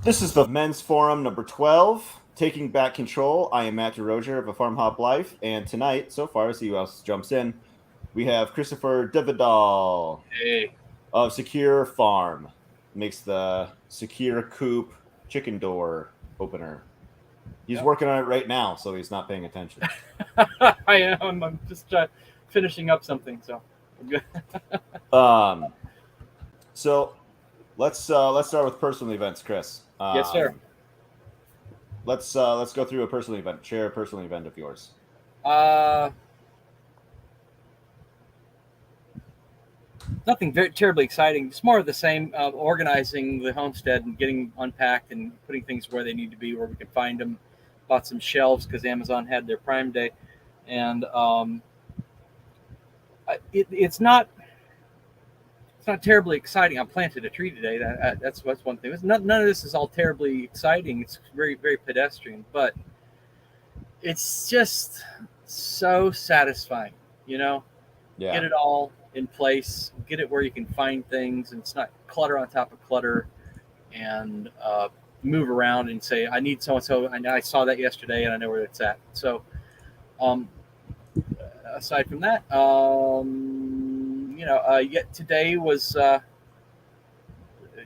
This is the men's forum number 12, Taking Back Control. I am Matt Derosier of FarmHopLife, and tonight, so far, see who else jumps in, we have Chistopher Vidal Hey, of SecureFarm. Makes the SecureCoop chicken door opener. He's yep. working on it right now, so he's not paying attention. I am. I'm just finishing up something, so I'm good. Um, so let's start with personal events, Chris. Yes, sir. Let's go through a personal event. Share a personal event of yours. Uh, Nothing very terribly exciting. It's more of the same. Organizing the homestead and getting unpacked and putting things where they need to be, where we can find them. Bought some shelves because Amazon had their Prime Day, and it's not terribly exciting. I planted a tree today. That's one thing. None of this is all terribly exciting. It's very very pedestrian, but it's just so satisfying. You know, get Yeah, it all in place, get it where you can find things, and it's not clutter on top of clutter, and move around and say, I need so and so. I saw that yesterday, and I know where it's at. So, um, aside from that, yet today was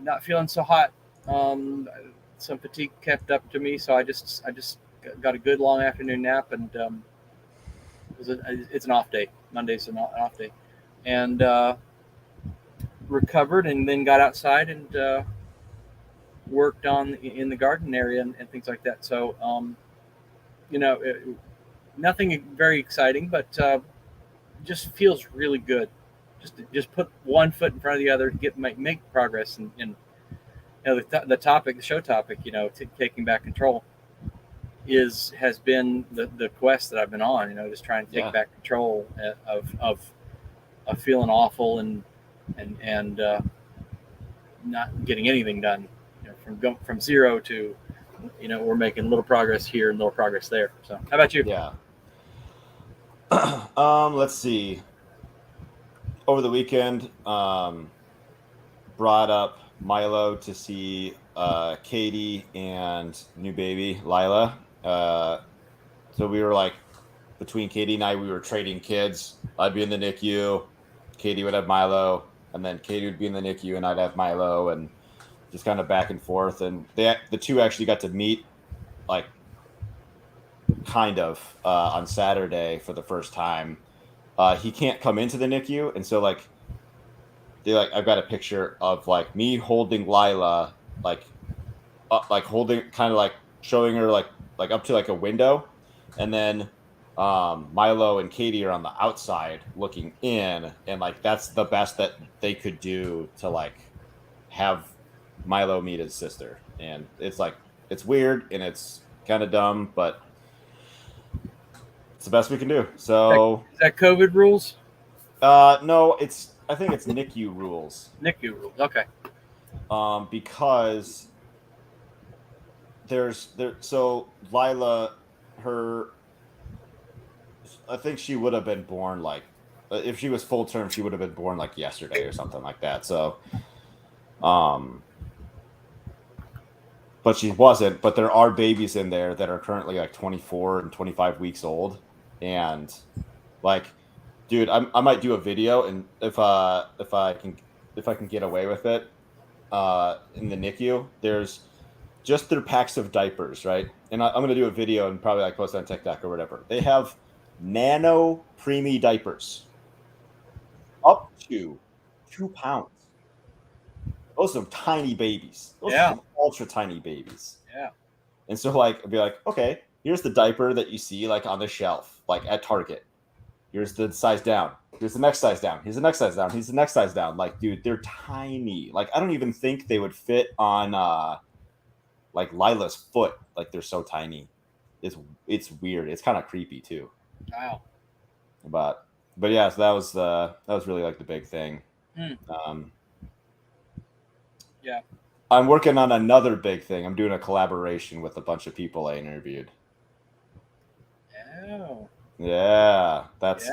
not feeling so hot. Some fatigue kept up to me, so I just got a good long afternoon nap, and it's an off day. Monday's an off day, and recovered, and then got outside and worked on in the garden area and things like that. So, you know, it, nothing very exciting, but just feels really good. Just put one foot in front of the other, make progress, and the topic, the show topic, taking back control has been the quest that I've been on. Just trying to take yeah. back control of feeling awful and not getting anything done. From zero to, we're making little progress here and little progress there. So, how about you? Yeah. Let's see. Over the weekend, brought up Milo to see Katie and new baby Lila. So we were like, between Katie and I, we were trading kids. I'd be in the NICU, Katie would have Milo, and then Katie would be in the NICU and I'd have Milo, and just kind of back and forth. And the two actually got to meet, like, kind of on Saturday for the first time. He can't come into the NICU, and so I've got a picture of like me holding Lila, like holding, kind of like showing her like up to like a window, and then Milo and Katie are on the outside looking in, and like that's the best that they could do to like have Milo meet his sister. And it's like, it's weird and it's kind of dumb, but it's the best we can do. So Is that COVID rules? no, it's, I think it's NICU rules. NICU rules. Okay. Because so Lila, her, I think she would have been born like, if she was full term, she would have been born like yesterday or something like that. So um but she wasn't. But there are babies in there that are currently like 24 and 25 weeks old, and like, dude, I might do a video, and if I can get away with it, in the NICU, there's just their packs of diapers, right? And I'm gonna do a video and probably like post it on TikTok or whatever. They have nano preemie diapers up to 2 pounds. Those are tiny babies. Those are Yeah. some ultra tiny babies. Yeah. And so like I'd be like, okay, here's the diaper that you see like on the shelf, like at Target. Here's the size down. Here's the next size down. Here's the next size down. Here's the next size down. Like, dude, they're tiny. Like, I don't even think they would fit on like Lila's foot. Like, they're so tiny. It's weird. It's kind of creepy too. Wow. But yeah, so that was really like the big thing. Hmm. Um, Yeah. I'm working on another big thing. I'm doing a collaboration with a bunch of people I interviewed. Oh. Yeah, that's Yeah.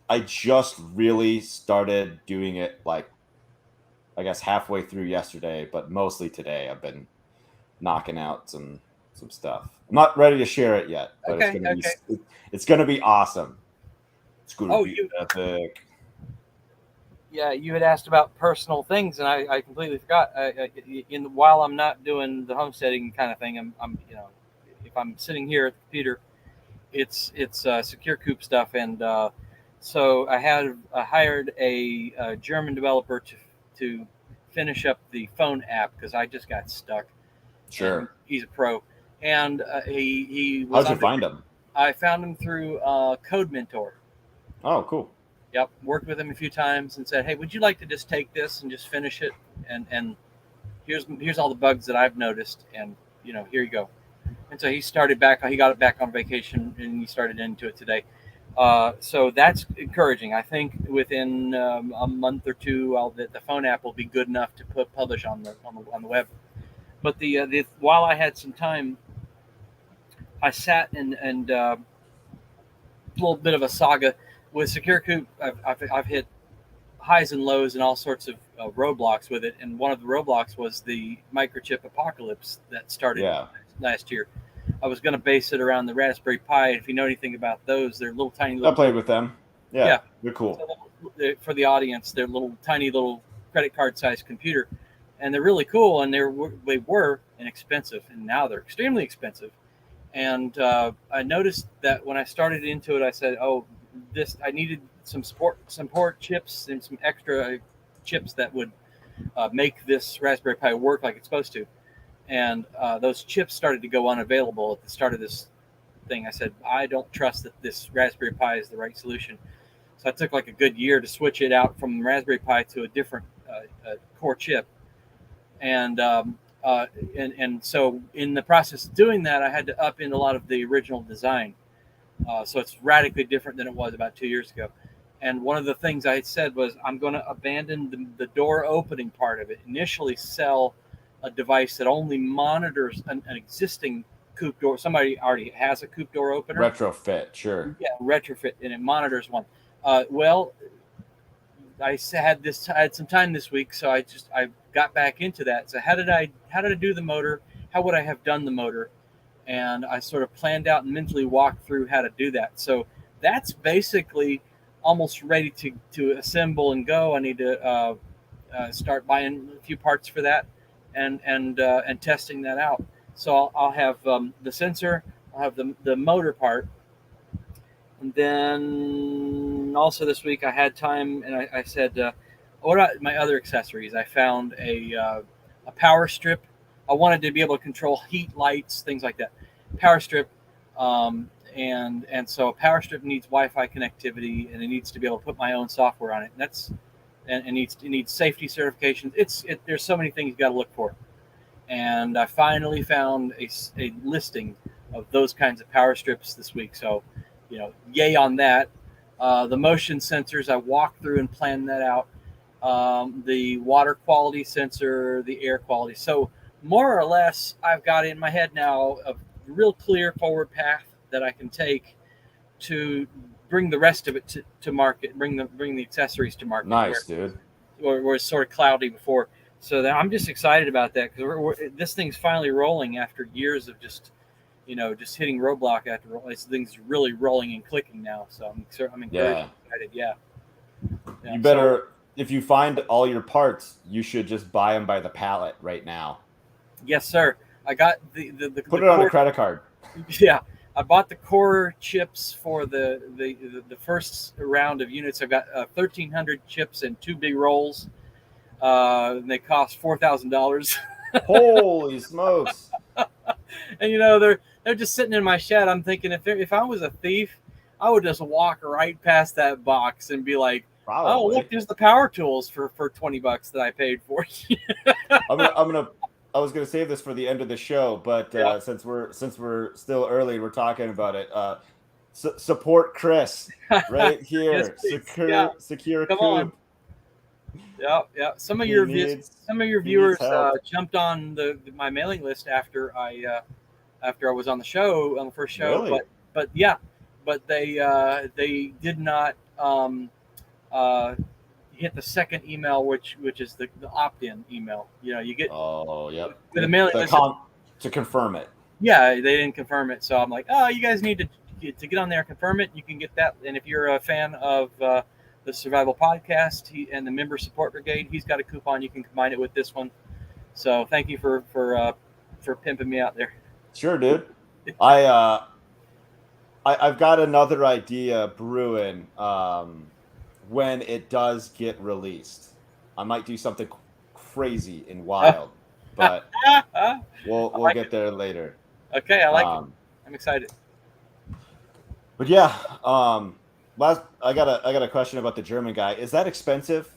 I just really started doing it, like, I guess halfway through yesterday, but mostly today. I've been knocking out some stuff. I'm not ready to share it yet, but Okay. it's gonna be awesome. It's gonna Oh, be epic. yeah, you had asked about personal things, and I completely forgot. While I'm not doing the homesteading kind of thing, I'm if I'm sitting here at the computer, it's SecureCoop stuff, and so I hired a German developer to finish up the phone app because I just got stuck. And Sure. he's a pro, and he was How'd you on. find them? I found him through Code Mentor. Oh, cool. Yep, worked with him a few times and said, "Hey, would you like to just take this and just finish it? And here's all the bugs that I've noticed, and here you go." And so he started back. He got it back on vacation, and he started into it today. So that's encouraging. I think within a month or two, the phone app will be good enough to publish on the web. But while I had some time, I sat and a little bit of a saga with SecureCoop. I've hit highs and lows and all sorts of roadblocks with it, and one of the roadblocks was the microchip apocalypse that started last year. I was going to base it around the Raspberry Pi. If you know anything about those, they're little tiny little. I played with them. Yeah, they're cool. So for the audience, they're little tiny little credit card sized computer, and they're really cool. And they were inexpensive, and now they're extremely expensive. And I noticed that when I started into it, I said, "Oh, I needed some support chips and some extra chips that would make this Raspberry Pi work like it's supposed to." And those chips started to go unavailable at the start of this thing. I said, I don't trust that this Raspberry Pi is the right solution. So I took like a good year to switch it out from Raspberry Pi to a different core chip. And so in the process of doing that, I had to up in a lot of the original design. So it's radically different than it was about 2 years ago. And one of the things I had said was I'm going to abandon the door opening part of it. Initially sell a device that only monitors an existing coop door. Somebody already has a coop door opener. Retrofit, sure. Yeah, retrofit, and it monitors one. Well, I had some time this week, so I got back into that. So how did I do the motor? How would I have done the motor? And I sort of planned out and mentally walked through how to do that. So that's basically almost ready to assemble and go. I need to start buying a few parts for that and testing that out. So I'll have the sensor, I'll have the motor part, and then also this week I had time and I said, what about my other accessories? I found a power strip. I wanted to be able to control heat, lights, things like that. Power strip, and so a power strip needs Wi-Fi connectivity, and it needs to be able to put my own software on it. And it needs safety certifications. There's so many things you got to look for. And I finally found a listing of those kinds of power strips this week. So, yay on that. The motion sensors, I walked through and planned that out. The water quality sensor, the air quality. So more or less, I've got in my head now a real clear forward path that I can take to bring the rest of it to market, bring the accessories to market. Nice, dude. Where it's sort of cloudy before. So I'm just excited about that because this thing's finally rolling after years of just hitting roadblock after roll. This thing's really rolling and clicking now. So I'm encouraged. Excited. Yeah. You better, if you find all your parts, you should just buy them by the pallet right now. Yes, sir. I got the put it on a credit card. Yeah. I bought the core chips for the first round of units. I've got 1,300 chips and 2 big rolls. And they cost $4,000. Holy smokes! And they're just sitting in my shed. I'm thinking if I was a thief, I would just walk right past that box and be like, probably. "Oh, look, there's the power tools for $20 that I paid for." I was gonna save this for the end of the show, but since we're still early, we're talking about it. Support Chris right here. Yes, SecureCoop. Yeah. Some of your viewers jumped on my mailing list after I was on the show, on the first show. Really? But they did not hit the second email, which is the opt-in email. You get with the mailing list. to confirm it. Yeah, they didn't confirm it, so I'm like, oh, you guys need to get on there and confirm it. You can get that, and if you're a fan of the Survival Podcast and the Member Support Brigade, he's got a coupon. You can combine it with this one. So thank you for pimping me out there. Sure, dude. I've got another idea brewing. When it does get released, I might do something crazy and wild, but we'll get there later. Okay, I like it. I'm excited. But yeah, I got a question about the German guy. Is that expensive?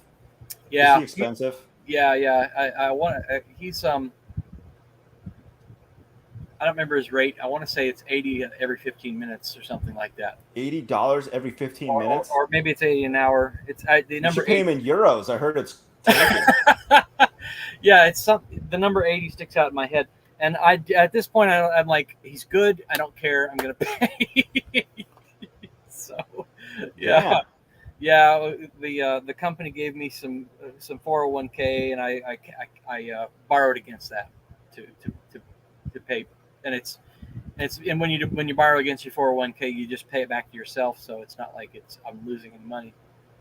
Yeah, is he expensive? Yeah. I want. He's I don't remember his rate. I want to say it's 80 every 15 minutes or something like that. $80 every 15 minutes, or maybe it's 80 an hour. It's the number. You pay him in euros. I heard it's. Yeah, it's the number 80 sticks out in my head, and at this point I'm like, he's good. I don't care. I'm gonna pay. So, yeah. The company gave me some 401k, and I borrowed against that to pay. And and when you borrow against your 401k, you just pay it back to yourself. So it's not like I'm losing any money.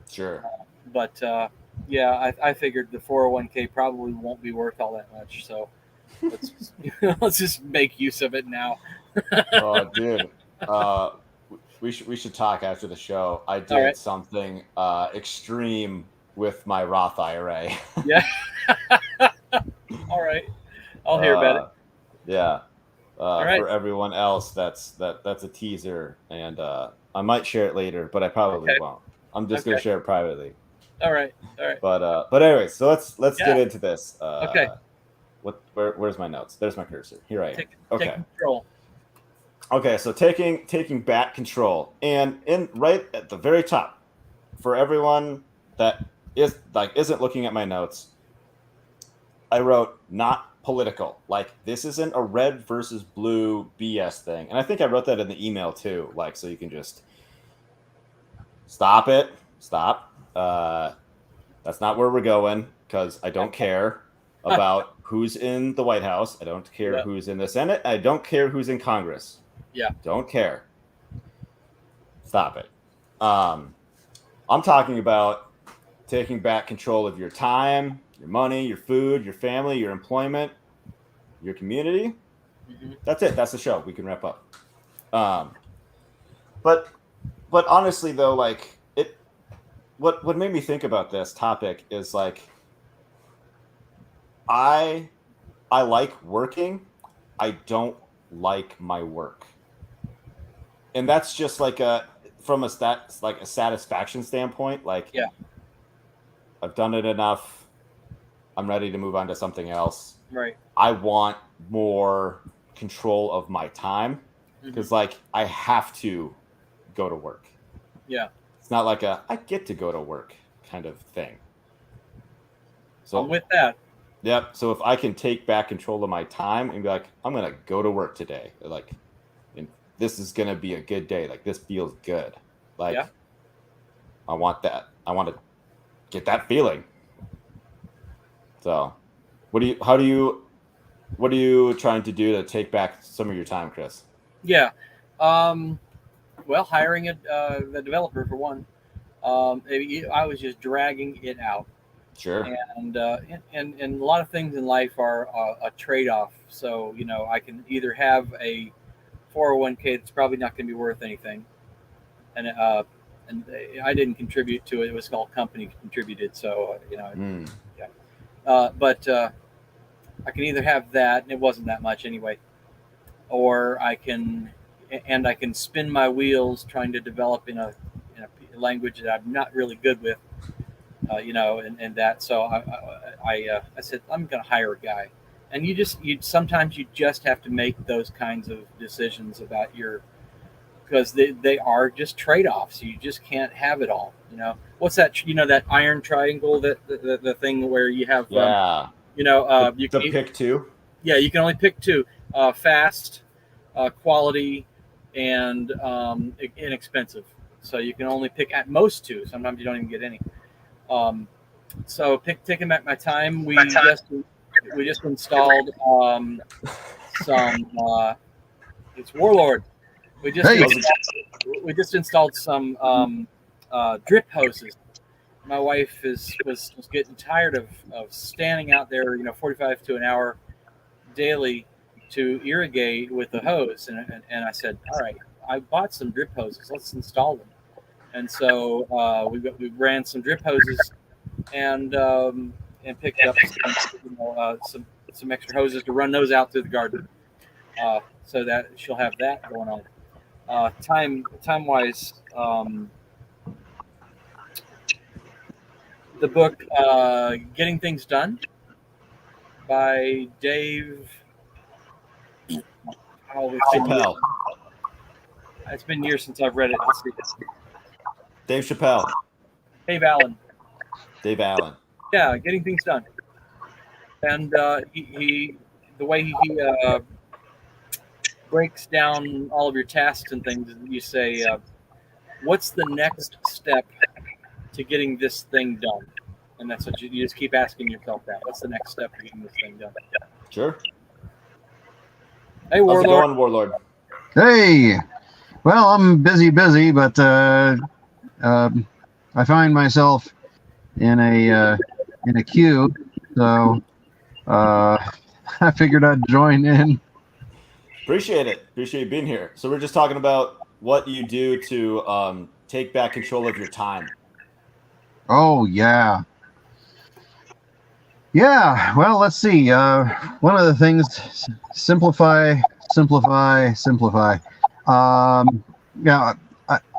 Sure. But I figured the 401k probably won't be worth all that much. So let's just make use of it now. Oh, dude. We should talk after the show. I did something extreme with my Roth IRA. Yeah. All right. I'll hear about it. Yeah. For everyone else, that's a teaser, and I might share it later, but I probably won't. I'm just gonna share it privately. All right. But anyway, so let's get into this. Okay. Where's my notes? There's my cursor. Here I am. Take control. Okay, so taking back control, and right at the very top, for everyone that isn't looking at my notes, I wrote not political. Like, this isn't a red versus blue BS thing. And I think I wrote that in the email too. Like, so you can just stop. That's not where we're going, because I don't care about who's in the White House. I don't care who's in the Senate. I don't care who's in Congress. Yeah. Don't care. Stop it. I'm talking about taking back control of your time, your money, your food, your family, your employment, your community. Mm-hmm. That's it. That's the show. We can wrap up. But honestly though, like, what made me think about this topic is, like, I like working. I don't like my work. And that's just like from a satisfaction standpoint. Like, yeah, I've done it enough. I'm ready to move on to something else. Right. I want more control of my time, because like, I have to go to work. Yeah. It's not like I get to go to work kind of thing. So I'm with that. Yep. So if I can take back control of my time and be like, I'm going to go to work today. Like, and this is going to be a good day. Like, this feels good. Like, I want that. I want to get that feeling. So what are you trying to do to take back some of your time, Chris? Yeah. Well, hiring the developer for one. I was just dragging it out. Sure. And a lot of things in life are a trade-off. So, I can either have a 401k that's probably not going to be worth anything, and I didn't contribute to it. It was all company contributed. So, but I can either have that, and it wasn't that much anyway, or I can spin my wheels trying to develop in a language that I'm not really good with. And that. So I said, I'm going to hire a guy, and sometimes you just have to make those kinds of decisions about because they are just trade-offs. You just can't have it all. What's that? That iron triangle, that the thing where you have, you can pick two. Yeah, you can only pick two: fast, quality, and inexpensive. So you can only pick at most two. Sometimes you don't even get any. So taking back my time, we just installed some. It's Warlord. We just Hey. installed some drip hoses. My wife was getting tired of standing out there, 45 to an hour daily to irrigate with the hose, and I said, all right, I bought some drip hoses. Let's install them. And so we ran some drip hoses and picked up some extra hoses to run those out through the garden, so that she'll have that going on. Time wise, the book Getting Things Done by Dave. Chappelle. It's been years since I've read it. Let's see. Dave Chappelle. Dave Allen. Dave Allen. Yeah, Getting Things Done. And he the way he breaks down all of your tasks and things, you say, what's the next step to getting this thing done? And that's what you just keep asking yourself that. What's the next step to getting this thing done? Sure. Hey, How's it Warlord. going, Warlord? Hey, well, I'm busy, but I find myself in a queue, so I figured I'd join in. Appreciate it. Appreciate you being here. So we're just talking about what you do to take back control of your time. Oh, yeah. Yeah, well, let's see. One of the things, simplify. Yeah,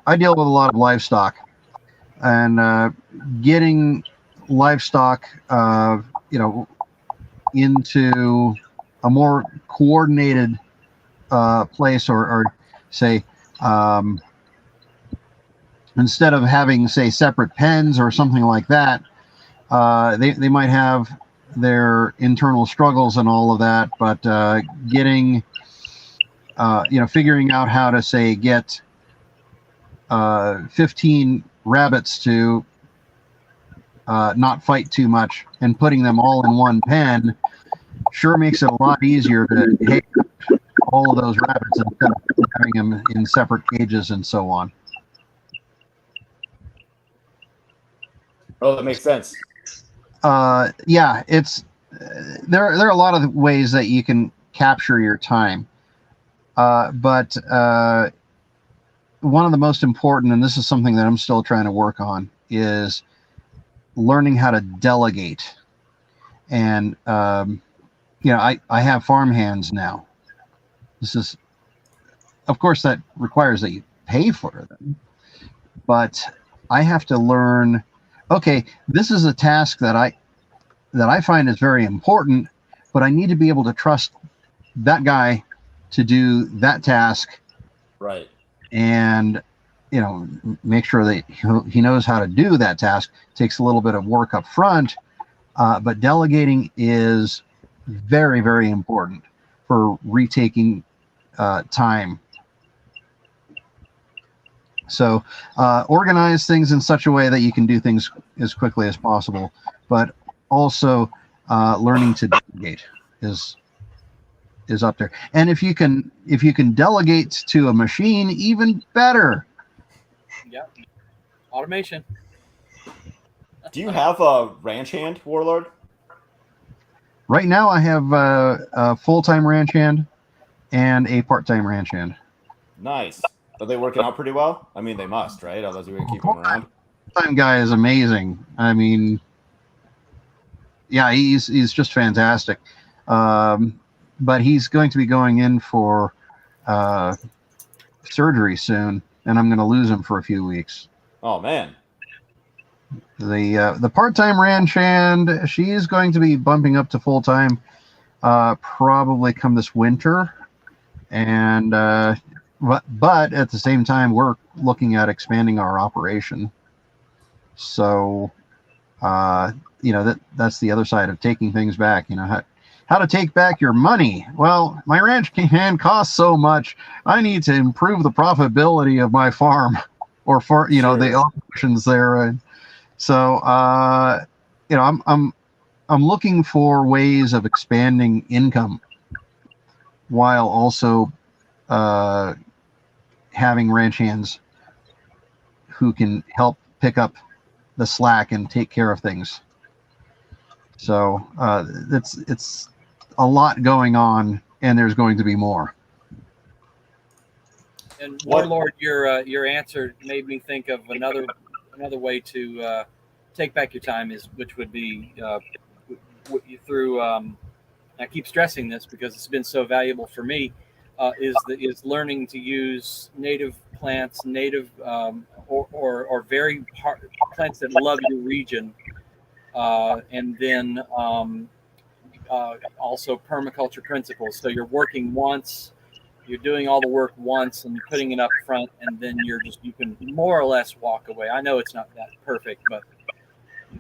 I deal with a lot of livestock, and getting livestock, into a more coordinated place, or say, instead of having, say, separate pens or something like that, they might have their internal struggles and all of that, but getting, figuring out how to, say, get 15 rabbits to not fight too much and putting them all in one pen sure makes it a lot easier to take all of those rabbits instead of having them in separate cages and so on. Oh, that makes sense. Yeah, it's there are a lot of ways that you can capture your time, but one of the most important, and this is something that I'm still trying to work on, is learning how to delegate. And I have farm hands now. This is, of course, that requires that you pay for them, but I have to learn, okay, this is a task that I find is very important, but I need to be able to trust that guy to do that task. Right. And, make sure that he knows how to do that task. Takes a little bit of work up front, but delegating is very, very important for retaking time. So organize things in such a way that you can do things as quickly as possible, but also learning to delegate is up there. And if you can delegate to a machine, even better. Yeah, automation. Do you have a ranch hand, Warlord? Right now, I have a full-time ranch hand and a part-time ranch hand. Nice. Are they working out pretty well? I mean, they must, right? Otherwise, we're gonna keep them around. Full-time guy is amazing. I mean, yeah, he's just fantastic. But he's going to be going in for surgery soon, and I'm going to lose him for a few weeks. Oh man. The part-time ranch hand, she is going to be bumping up to full-time probably come this winter, and but at the same time we're looking at expanding our operation. So that's the other side of taking things back. How to take back your money. Well, my ranch hand costs so much. I need to improve the profitability of my farm, or the operations there. So I'm I'm looking for ways of expanding income while also having ranch hands who can help pick up the slack and take care of things. So it's a lot going on, and there's going to be more. And Warlord, your answer made me think of another way to take back your time, which would be through. I keep stressing this because it's been so valuable for me. Is learning to use native plants, native or very plants that love your region, and then also permaculture principles. So you're working once, you're doing all the work once, and you're putting it up front, and then you can more or less walk away. I know it's not that perfect, but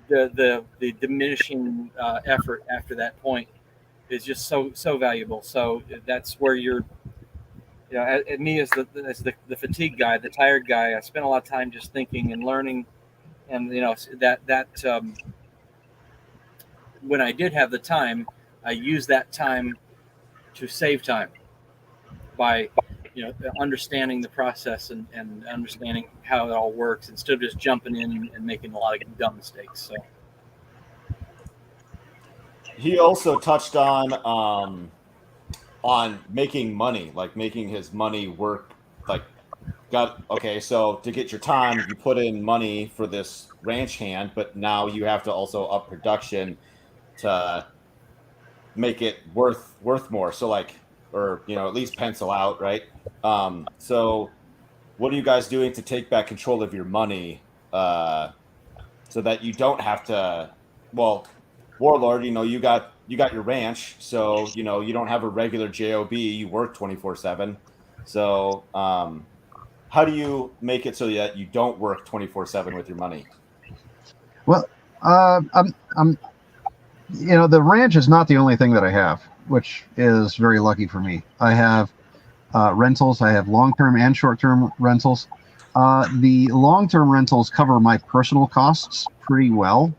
the diminishing effort after that point is just so valuable. So that's where you're. At me as the fatigue guy, the tired guy, I spent a lot of time just thinking and learning, and that when I did have the time, I used that time to save time by understanding the process and understanding how it all works instead of just jumping in and making a lot of dumb mistakes. So he also touched on making money, like making his money work. Like, so to get your time, you put in money for this ranch hand, but now you have to also up production to make it worth more. So or at least pencil out, right? So what are you guys doing to take back control of your money, so that you don't have to? Well, Warlord, you got your ranch, so you don't have a regular job. You work 24/7. So how do you make it so that you don't work 24/7 with your money? Well, I'm the ranch is not the only thing that I have, which is very lucky for me. I have rentals. I have long-term and short-term rentals. The long-term rentals cover my personal costs pretty well.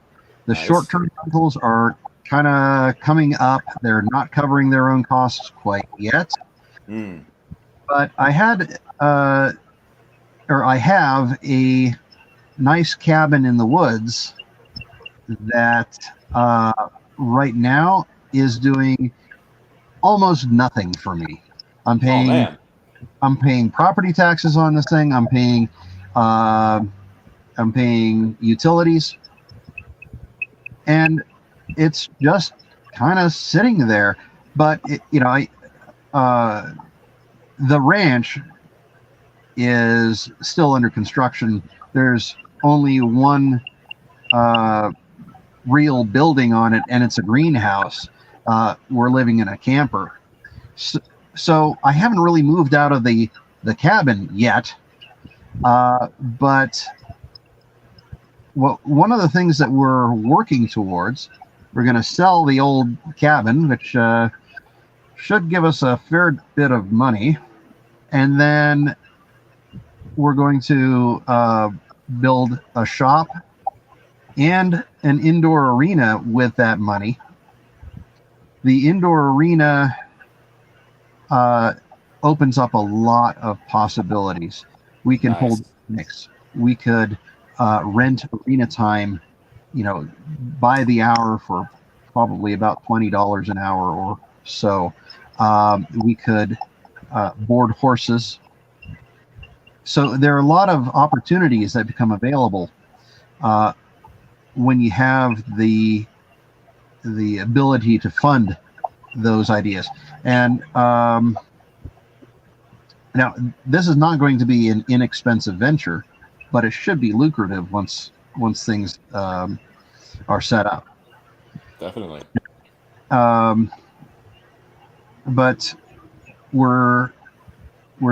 The Nice. short-term rentals are kind of coming up. They're not covering their own costs quite yet. But I have a nice cabin in the woods that right now is doing almost nothing for me. I'm paying property taxes on this thing. I'm paying utilities, and it's just kind of sitting there. But the ranch is still under construction. There's only one real building on it, and it's a greenhouse. We're living in a camper. So I haven't really moved out of the cabin yet. But one of the things that we're working towards, we're going to sell the old cabin, which should give us a fair bit of money. And then we're going to build a shop and an indoor arena with that money. The indoor arena opens up a lot of possibilities. We can hold picnics. We could rent arena time, by the hour for probably about $20 an hour or so. We could board horses. So there are a lot of opportunities that become available when you have the ability to fund those ideas. And now this is not going to be an inexpensive venture, but it should be lucrative once things are set up. Definitely. But we're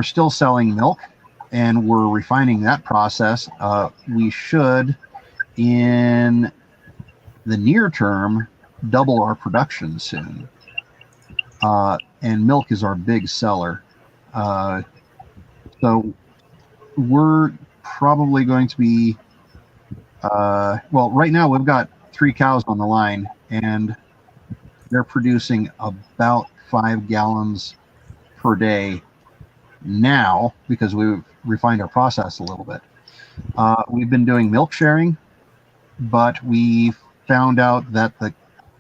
still selling milk, and we're refining that process. We should, in the near term, double our production soon. And milk is our big seller. So we're probably going to be, right now we've got 3 cows on the line, and they're producing about 5 gallons per day now because we've refined our process a little bit. We've been doing milk sharing, but we found out that the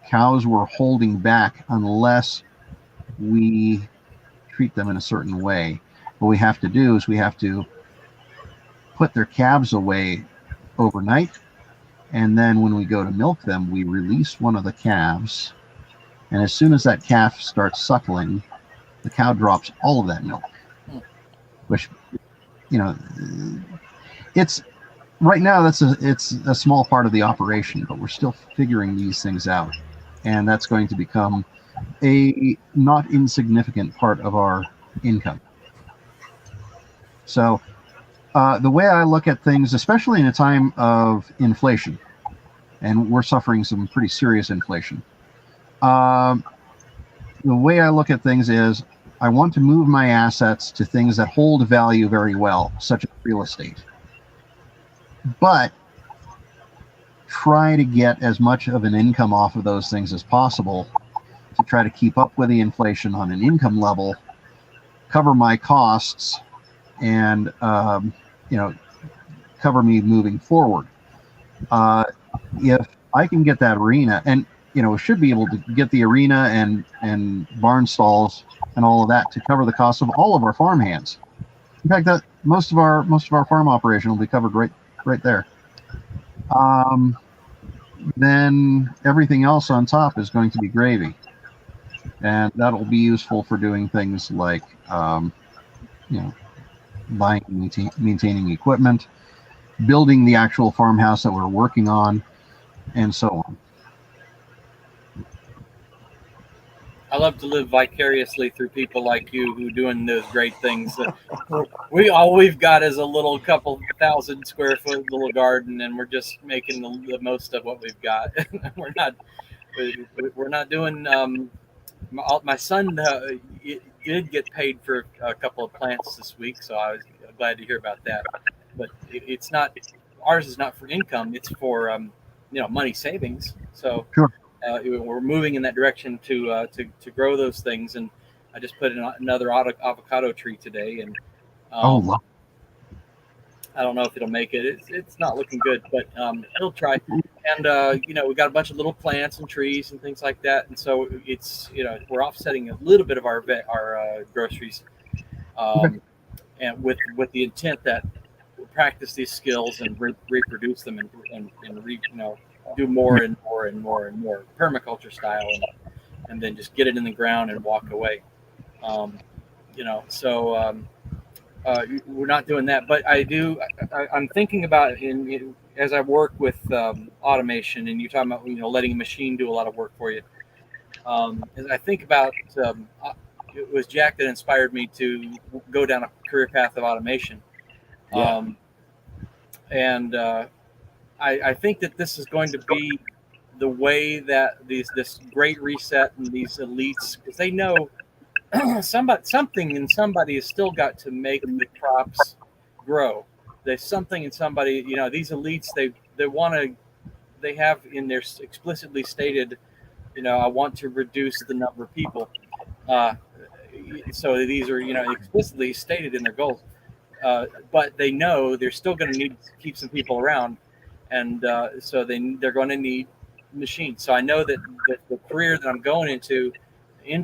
cows were holding back unless we treat them in a certain way. What we have to do is we have to put their calves away overnight, and then when we go to milk them, we release one of the calves, and as soon as that calf starts suckling, the cow drops all of that milk, which, you know, it's right now it's a small part of the operation, but we're still figuring these things out, and that's going to become a not insignificant part of our income. So the way I look at things, especially in a time of inflation, and we're suffering some pretty serious inflation, the way I look at things is I want to move my assets to things that hold value very well, such as real estate, but try to get as much of an income off of those things as possible to try to keep up with the inflation on an income level, cover my costs, and cover me moving forward. If I can get that arena, and should be able to get the arena and barn stalls and all of that to cover the cost of all of our farm hands. In fact, that most of our farm operation will be covered right there. Then everything else on top is going to be gravy, and that'll be useful for doing things like buying and maintaining equipment, building the actual farmhouse that we're working on, and so on. I love to live vicariously through people like you who doing those great things. All we've got is a little couple 1,000 square foot little garden, and we're just making the most of what we've got. we're not doing. My son did get paid for a couple of plants this week, so I was glad to hear about that. But it's not, ours is not for income; it's for money savings. So sure. We're moving in that direction to grow those things, and I just put in another avocado tree today, and wow. I don't know if it'll make it. It's not looking good, but it'll try. And we got a bunch of little plants and trees and things like that, and so it's we're offsetting a little bit of our groceries, and with the intent that we'll practice these skills and reproduce them and do more and more and more and more permaculture style, and then just get it in the ground and walk away. We're not doing that, but I'm thinking about as I work with automation, and you're talking about letting a machine do a lot of work for you. As I think about it was Jack that inspired me to go down a career path of automation. Yeah. I think that this is going to be the way that this great reset and these elites, because they know somebody has still got to make the crops grow. There's something in somebody, these elites, they have in their explicitly stated, I want to reduce the number of people. So these are, explicitly stated in their goals. But they know they're still going to need to keep some people around. And so they're going to need machines. So I know that the career that I'm going into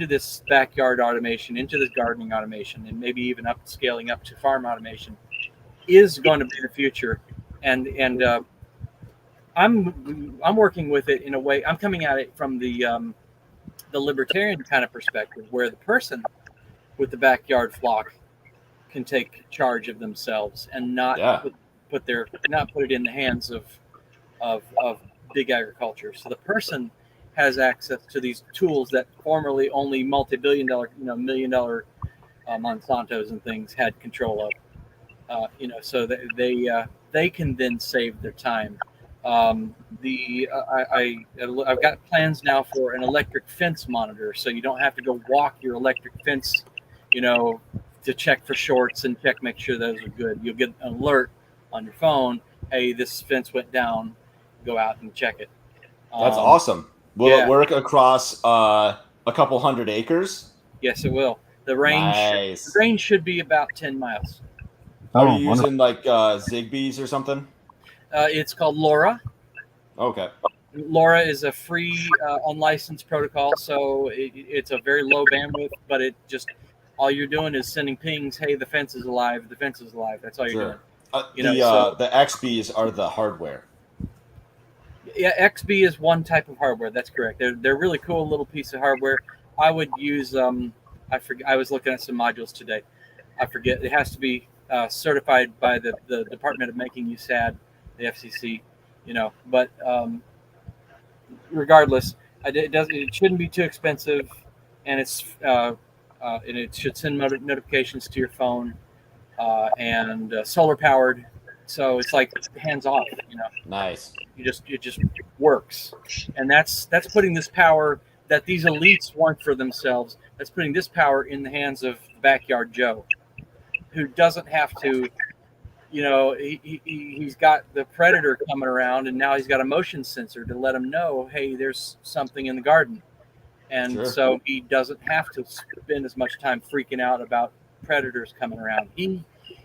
this backyard automation, into this gardening automation, and maybe even scaling up to farm automation is going to be the future. And I'm working with it in a way. I'm coming at it from the libertarian kind of perspective, where the person with the backyard flock can take charge of themselves and not put it in the hands of big agriculture. So the person has access to these tools that formerly only multi-billion-dollar, million-dollar Monsantos and things had control of. So that they can then save their time. I've got plans now for an electric fence monitor, so you don't have to go walk your electric fence, to check for shorts and make sure those are good. You'll get an alert on your phone. Hey, this fence went down. Go out and check it. That's awesome. Will it work across a couple hundred acres? Yes, it will. The range should be about 10 miles. Are you using like Zigbees or something? It's called LoRa. Okay. LoRa is a free, unlicensed protocol, so it's a very low bandwidth, but it just all you're doing is sending pings. Hey, the fence is alive. The fence is alive. That's all you're doing. The XBs are the hardware. Yeah, XB is one type of hardware. That's correct. They're really cool little piece of hardware. I would use I forget. I was looking at some modules today. I forget. It has to be certified by the Department of Making You Sad, the FCC. But regardless, it shouldn't be too expensive, and it should send notifications to your phone, and solar powered. So it's like hands off. Nice. It just works, and that's putting this power that these elites want for themselves. That's putting this power in the hands of Backyard Joe, who doesn't have to. He's got the predator coming around, and now he's got a motion sensor to let him know, hey, there's something in the garden, and so he doesn't have to spend as much time freaking out about predators coming around.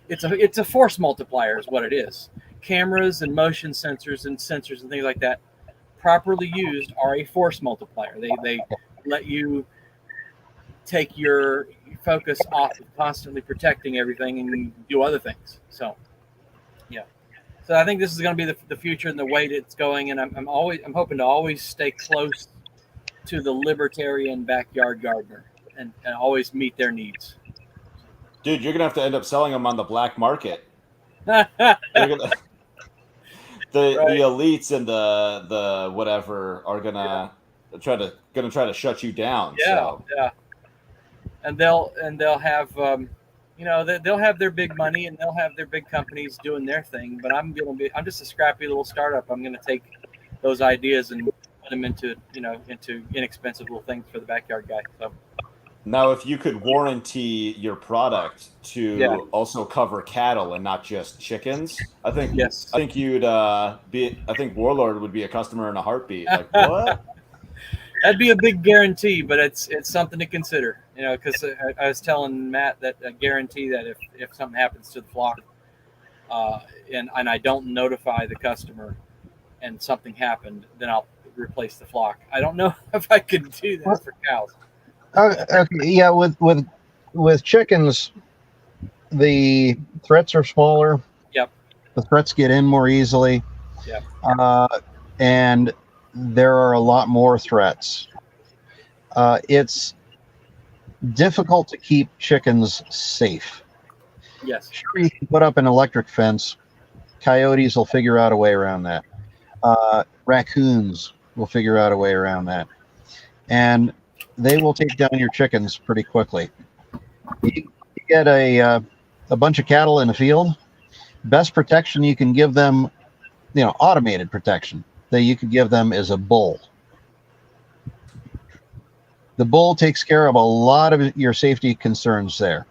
It's a force multiplier, is what it is. Cameras and motion sensors and things like that, properly used, are a force multiplier. They let you take your focus off of constantly protecting everything and do other things. So, yeah. So I think this is going to be the future and the way that it's going. And I'm hoping to always stay close to the libertarian backyard gardener and always meet their needs. Dude, you're gonna have to end up selling them on the black market. The elites and the whatever are gonna try to shut you down. Yeah. And they'll have they'll have their big money and they'll have their big companies doing their thing. But I'm just a scrappy little startup. I'm gonna take those ideas and put them into inexpensive little things for the backyard guy. So. Now, if you could warranty your product to also cover cattle and not just chickens, I think you'd be. I think Warlord would be a customer in a heartbeat. Like what? That'd be a big guarantee, but it's something to consider. Because I was telling Matt that I guarantee that if something happens to the flock, and I don't notify the customer, and something happened, then I'll replace the flock. I don't know if I could do that for cows. Okay, yeah, with chickens, the threats are smaller. Yep. The threats get in more easily. Yep. And there are a lot more threats. It's difficult to keep chickens safe. Yes. Sure, you can put up an electric fence. Coyotes will figure out a way around that. Raccoons will figure out a way around that. And they will take down your chickens pretty quickly. You get a bunch of cattle in a field. Best protection you can give them, automated protection that you could give them is a bull. The bull takes care of a lot of your safety concerns there,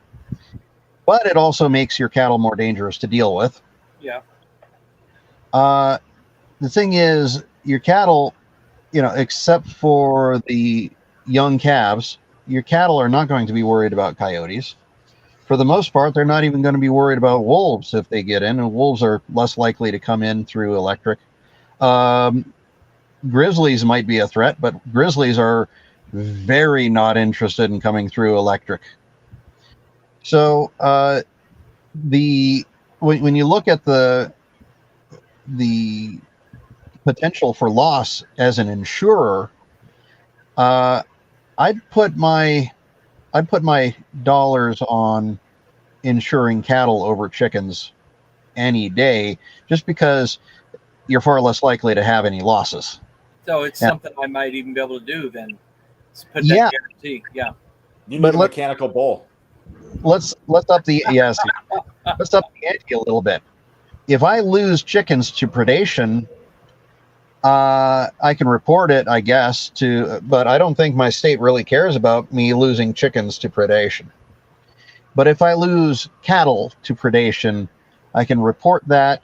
but it also makes your cattle more dangerous to deal with. Yeah. The thing is, your cattle, except for the young calves, your cattle are not going to be worried about coyotes. For the most part, they're not even going to be worried about wolves if they get in, and wolves are less likely to come in through electric. Grizzlies might be a threat, but grizzlies are very not interested in coming through electric. So when you look at the potential for loss as an insurer, I'd put my dollars on insuring cattle over chickens any day, just because you're far less likely to have any losses. So it's something I might even be able to do then. Put that guarantee. Yeah. You need a mechanical bull. Let's up the let's up the ante a little bit. If I lose chickens to predation, I can report it, I guess, but I don't think my state really cares about me losing chickens to predation. But if I lose cattle to predation, I can report that,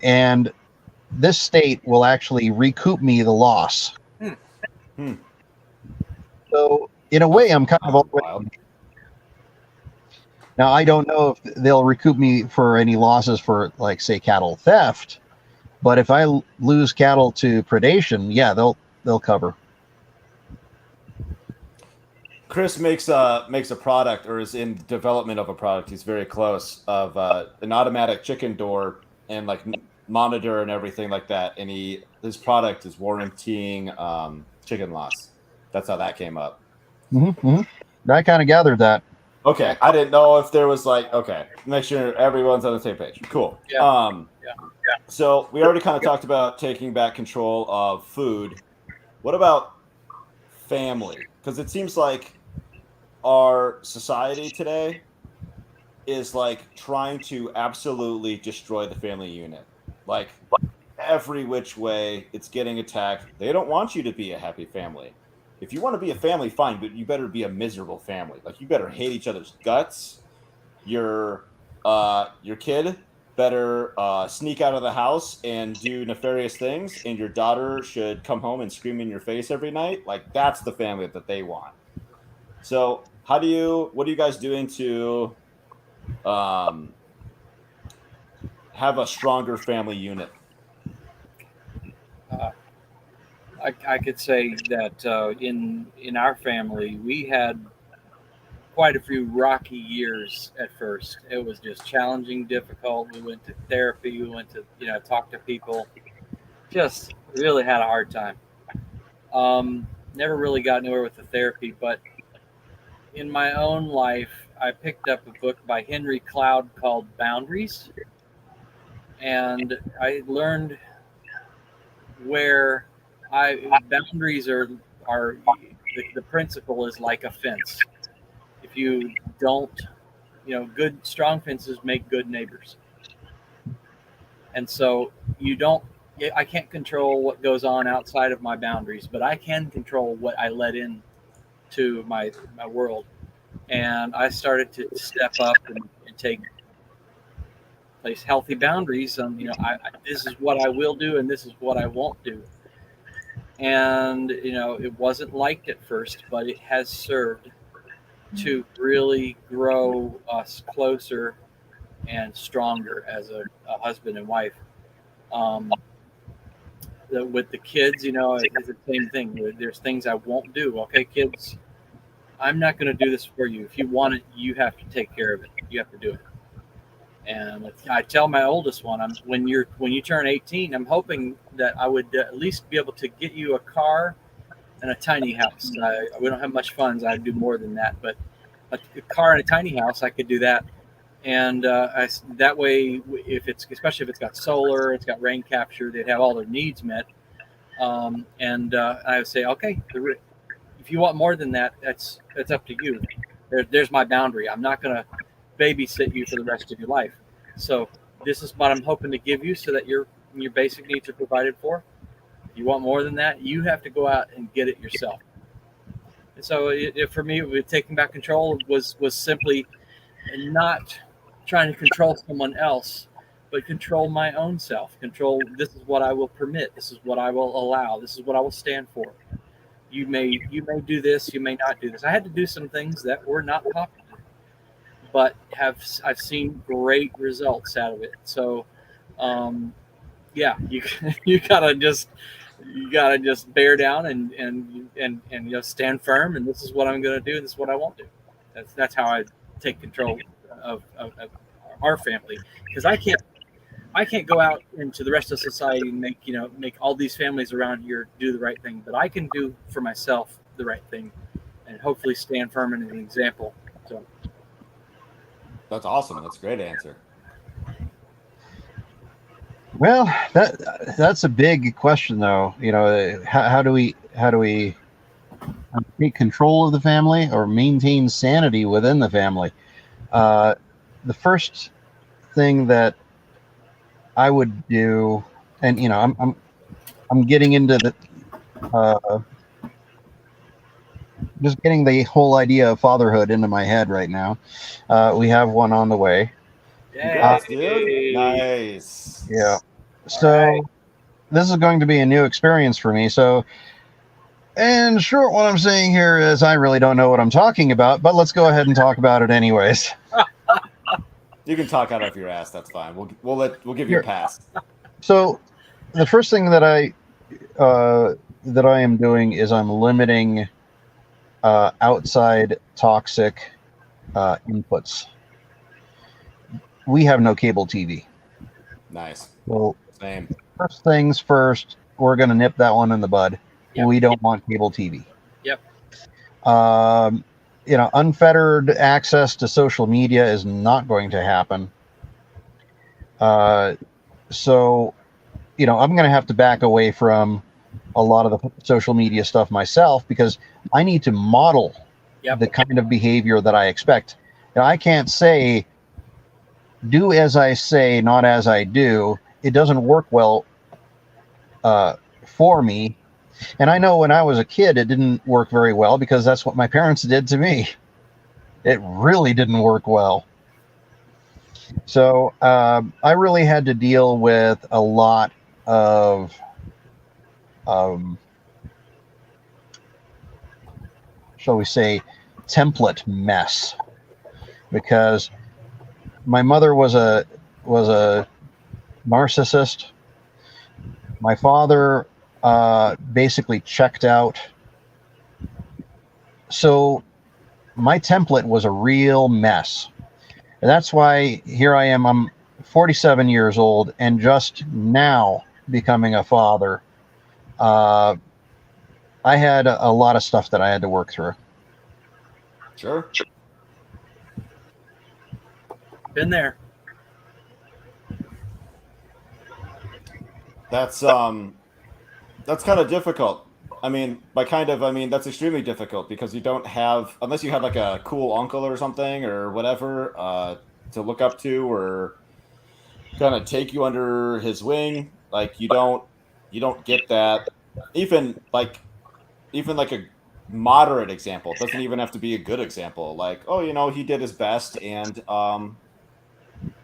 and this state will actually recoup me the loss. Hmm. So in a way, I'm kind of already. Wild. Now I don't know if they'll recoup me for any losses for, like, say, cattle theft, but if I lose cattle to predation, yeah, they'll cover. Chris makes a product, or is in development of a product. He's very close of an automatic chicken door and like monitor and everything like that. And his product is warranting chicken loss. That's how that came up. I kind of gathered that. Okay, I didn't know if there was like, okay, make sure everyone's on the same page. Cool. Yeah. So we already kind of talked about taking back control of food. What about family? Because it seems like our society today is like trying to absolutely destroy the family unit. Like every which way, it's getting attacked. They don't want you to be a happy family. If you want to be a family, fine, but you better be a miserable family. Like you better hate each other's guts. Your kid better sneak out of the house and do nefarious things, and your daughter should come home and scream in your face every night. Like that's the family that they want. So what are you guys doing to have a stronger family unit? I could say that in our family, we had quite a few rocky years at first. It was just challenging, difficult. We went to therapy. We went to talk to people. Just really had a hard time. Never really got anywhere with the therapy, but in my own life, I picked up a book by Henry Cloud called Boundaries, and I learned where boundaries are the principle is like a fence. If you don't, good strong fences make good neighbors, and so you don't. I can't control what goes on outside of my boundaries, but I can control what I let in to my world. And I started to step up and place healthy boundaries on, this is what I will do and this is what I won't do. And it wasn't liked at first, but it has served to really grow us closer and stronger as a husband and wife. With the kids, it's the same thing. There's things I won't do. Okay, kids, I'm not going to do this for you. If you want it, you have to take care of it. You have to do it. And I tell my oldest one, when you turn 18, I'm hoping that I would at least be able to get you a car and a tiny house. We don't have much funds. I'd do more than that, but a car and a tiny house, I could do that. And that way, especially if it's got solar, it's got rain capture, they'd have all their needs met. And I would say, okay, if you want more than that, that's up to you. There's my boundary. I'm not going to babysit you for the rest of your life. So this is what I'm hoping to give you so that your basic needs are provided for. If you want more than that, you have to go out and get it yourself. And so for me, taking back control was simply not trying to control someone else, but control my own self. Control, this is what I will permit. This is what I will allow. This is what I will stand for. You may do this, you may not do this. I had to do some things that were not popular, but I've seen great results out of it. So, yeah, you gotta just bear down and just stand firm. And this is what I'm gonna do. And this is what I won't do. That's how I take control of our family, because I can't go out into the rest of society and make all these families around here do the right thing, but I can do for myself the right thing, and hopefully stand firm in an example. So that's awesome. That's a great answer. Well, that's a big question, though. How do we take control of the family or maintain sanity within the family? The first thing that I would do, and I'm getting into the just getting the whole idea of fatherhood into my head right now. We have one on the way. Congrats, dude. Nice. Yeah. So this is going to be a new experience for me. So In short, what I'm saying here is I really don't know what I'm talking about, but let's go ahead and talk about it anyways. You can talk out of your ass. That's fine. We'll give you a pass. So, the first thing that I am doing is I'm limiting outside toxic inputs. We have no cable TV. Nice. Well, Same. first things first, we're going to nip that one in the bud. Yep. We don't want cable TV. Yep. Unfettered access to social media is not going to happen. So, I'm going to have to back away from a lot of the social media stuff myself because I need to model the kind of behavior that I expect. I can't say, do as I say, not as I do. It doesn't work well for me. And I know when I was a kid, it didn't work very well because that's what my parents did to me. It really didn't work well. So I really had to deal with a lot of shall we say, template mess, because my mother was a narcissist. My father basically checked out. So my template was a real mess. And that's why here I am. I'm 47 years old and just now becoming a father. I had a lot of stuff that I had to work through. Sure. Been there. That's kind of difficult. That's extremely difficult because you don't have, unless you had like a cool uncle or something or whatever to look up to or kind of take you under his wing. Like you don't get that. Even like a moderate example. It doesn't even have to be a good example. Like, oh, he did his best, and I'm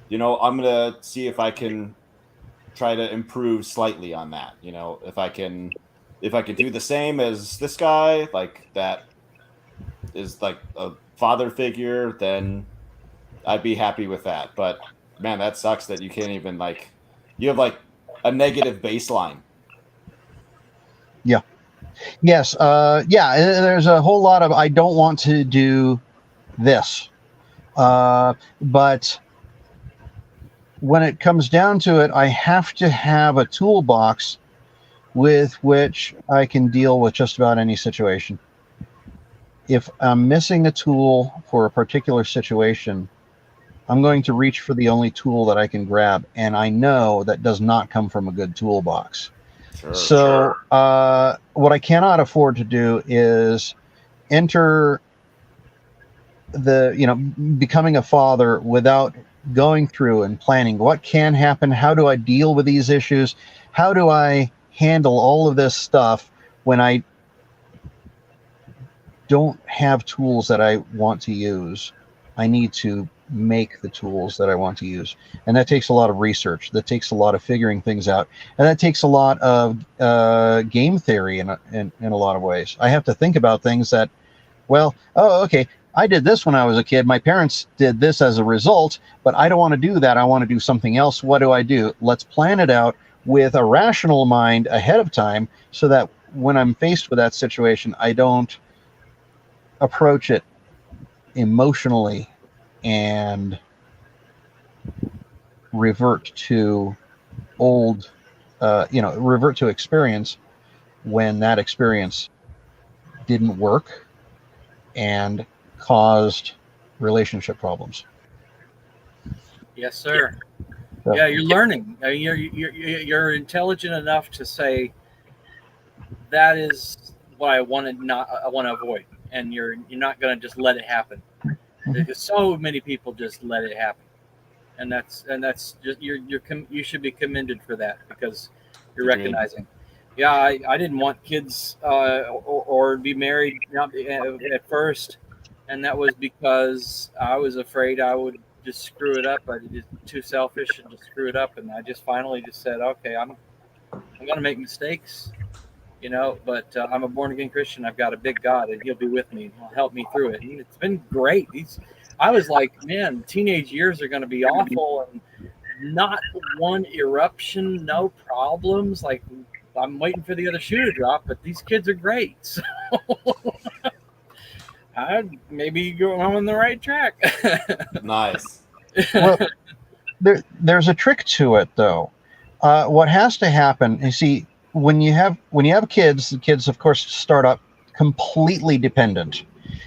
gonna see if I can try to improve slightly on that. If I can do the same as this guy, like that is like a father figure, then I'd be happy with that. But man, that sucks that you can't even you have like a negative baseline. Yeah. Yes. There's a whole lot of I don't want to do this, but when it comes down to it, I have to have a toolbox with which I can deal with just about any situation. If I'm missing a tool for a particular situation, I'm going to reach for the only tool that I can grab, and I know that does not come from a good toolbox. Sure. What I cannot afford to do is enter becoming a father without going through and planning what can happen. How do I deal with these issues? How do I handle all of this stuff when I don't have tools that I want to use? I need to make the tools that I want to use. And that takes a lot of research. That takes a lot of figuring things out. And that takes a lot of game theory in a lot of ways. I have to think about things that, okay, I did this when I was a kid. My parents did this as a result, but I don't want to do that. I want to do something else. What do? Let's plan it out with a rational mind ahead of time so that when I'm faced with that situation, I don't approach it emotionally and revert to revert to experience when that experience didn't work and caused relationship problems. Yes, sir. Yeah, you're learning. I mean, you're intelligent enough to say that is what I want to avoid, and you're not going to just let it happen. Because so many people just let it happen, and that's just you should be commended for that because you're recognizing. Yeah, I didn't want kids or be married at first, and that was because I was afraid I would just screw it up. I was just too selfish and just screw it up, and I just finally just said, okay, I'm going to make mistakes, you know. But I'm a born again Christian. I've got a big God, and He'll be with me and He'll help me through it. And it's been great. I was like, man, teenage years are going to be awful, and not one eruption, no problems. Like, I'm waiting for the other shoe to drop, but these kids are great. So I maybe I'm on the right track. Nice. Well, there's a trick to it, though. What has to happen, you see, when you have kids, the kids, of course, start up completely dependent,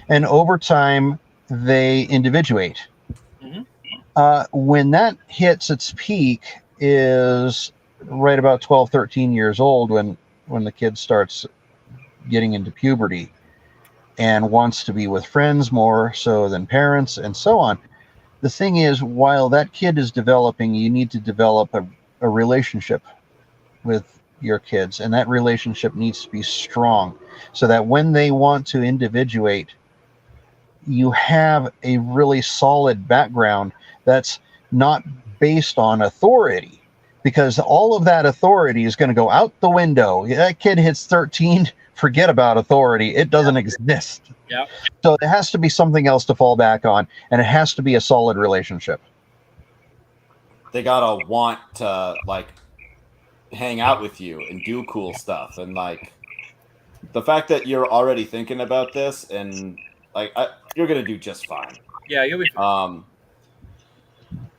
and over time they individuate. When that hits its peak is right about 12, 13 years old, when the kid starts getting into puberty and wants to be with friends more so than parents, and so on. The thing is, while that kid is developing, you need to develop a relationship with your kids, and that relationship needs to be strong so that when they want to individuate, you have a really solid background that's not based on authority, because all of that authority is going to go out the window. That kid hits 13, forget about authority. It doesn't exist. Yeah. So there has to be something else to fall back on, and it has to be a solid relationship. They gotta want to like hang out with you and do cool stuff, and like the fact that you're already thinking about this, and like you're gonna do just fine. Yeah, you'll be fine.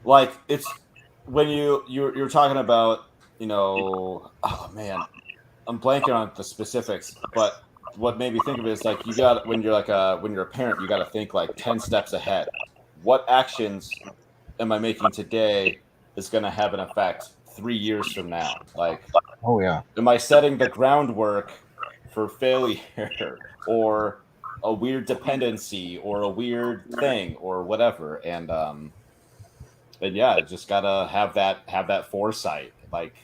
Like it's when you're talking about, you know, oh man, I'm blanking on the specifics, but what made me think of it is like you got when you're a parent, you got to think like 10 steps ahead. What actions am I making today is going to have an effect 3 years from now? Like, oh yeah, am I setting the groundwork for failure or a weird dependency or a weird thing or whatever? And yeah, just gotta have that foresight, like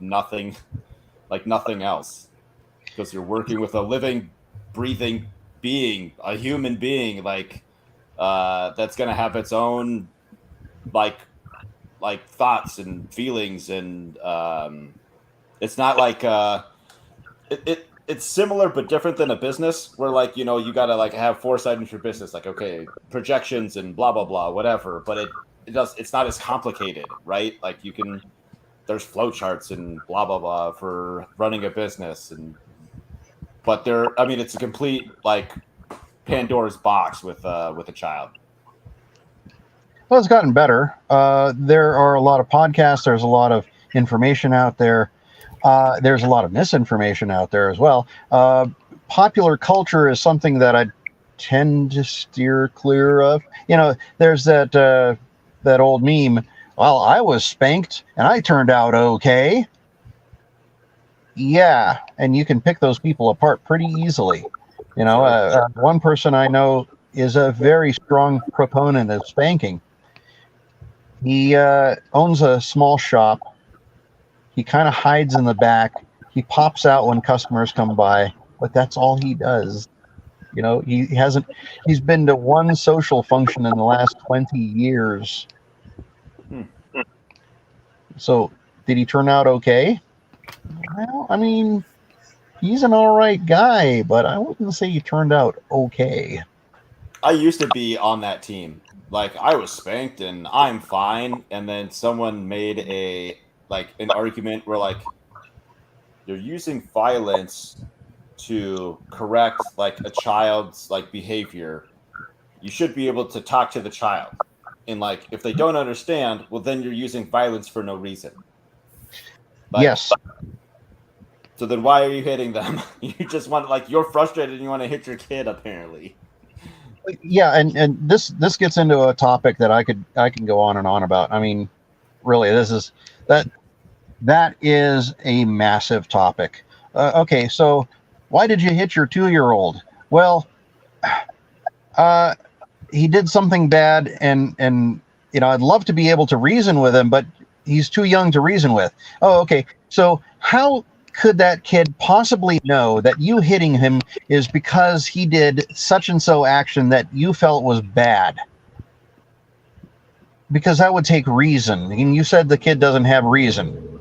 nothing else, because you're working with a living, breathing being, a human being, like that's gonna have its own like thoughts and feelings, and it's not like it's similar but different than a business, where like, you know, you gotta like have foresight into your business, like, okay, projections and blah blah blah whatever, but it's not as complicated, right? Like there's flowcharts and blah blah blah for running a business, but it's a complete like Pandora's box with a child. Well, it's gotten better. There are a lot of podcasts. There's a lot of information out there. There's a lot of misinformation out there as well. Popular culture is something that I tend to steer clear of. You know, there's that old meme, well, I was spanked and I turned out okay. Yeah, and you can pick those people apart pretty easily. You know, one person I know is a very strong proponent of spanking. He owns a small shop. He kind of hides in the back. He pops out when customers come by, but that's all he does. You know, he's been to one social function in the last 20 years. So did he turn out okay? Well, I mean, he's an all right guy, but I wouldn't say he turned out okay. I used to be on that team. Like, I was spanked and I'm fine, and then someone made an argument where like you're using violence to correct like a child's like behavior. You should be able to talk to the child. And like, if they don't understand, well, then you're using violence for no reason. Like, yes. So then why are you hitting them? You just want, like, you're frustrated and you want to hit your kid, apparently. Yeah, and this gets into a topic that I can go on and on about. I mean, really, that is a massive topic. Okay, so why did you hit your 2-year-old? Well, he did something bad, and you know, I'd love to be able to reason with him, but he's too young to reason with. Oh, okay. So how could that kid possibly know that you hitting him is because he did such and so action that you felt was bad? Because that would take reason. And you said the kid doesn't have reason.